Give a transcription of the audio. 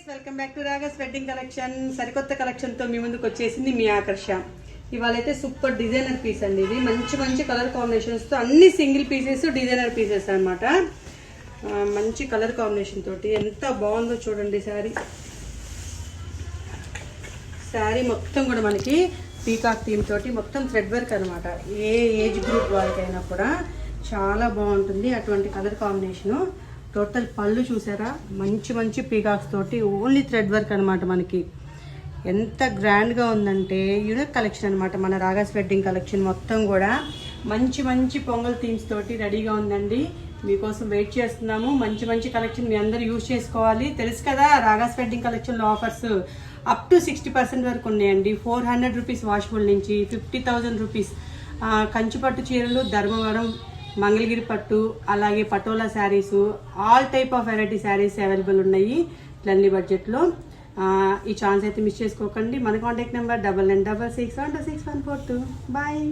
Welcome back to ragas wedding collection. సరికొత్త కలెక్షన్తో మీ ముందుకు వచ్చేసింది మీ ఆకర్ష. ఇవాళైతే సూపర్ డిజైనర్ పీస్ అండి. ఇది మంచి మంచి కలర్ కాంబినేషన్స్తో అన్ని సింగిల్ పీసెస్ డిజైనర్ పీసెస్ అనమాట. మంచి కలర్ కాంబినేషన్ తోటి ఎంత బాగుందో చూడండి. శారీ మొత్తం కూడా మనకి పీకాక్ థీమ్ తోటి మొత్తం థ్రెడ్ వర్క్ అనమాట. ఏ ఏజ్ గ్రూప్ వాళ్ళకైనా కూడా చాలా బాగుంటుంది అటువంటి కలర్ కాంబినేషను. టోటల్ పళ్ళు చూసారా, మంచి మంచి పీకాక్స్ తోటి ఓన్లీ థ్రెడ్ వర్క్ అనమాట. మనకి ఎంత గ్రాండ్గా ఉందంటే యూనిక్ కలెక్షన్ అనమాట. మన రాగాస్ వెడ్డింగ్ కలెక్షన్ మొత్తం కూడా మంచి మంచి పొంగల్ థీమ్స్ తోటి రెడీగా ఉందండి. మీకోసం వెయిట్ చేస్తున్నాము. మంచి మంచి కలెక్షన్ మీ అందరూ యూజ్ చేసుకోవాలి. తెలుసు కదా, రాగాస్ వెడ్డింగ్ కలెక్షన్లో ఆఫర్స్ అప్ టు 60% వరకు ఉన్నాయండి. 400 రూపీస్ వాషబుల్ నుంచి 50,000 రూపీస్ కంచిపట్టు చీరలు, ధర్మవరం, మంగళగిరి పట్టు, అలాగే patola saris, all type of variety saris available ఉన్నాయి ఇట్లన్ని బడ్జెట్లో. ఈ ఛాన్స్ అయితే మిస్ చేసుకోకండి. మన కాంటాక్ట్ నెంబర్ 9966126142. బాయ్.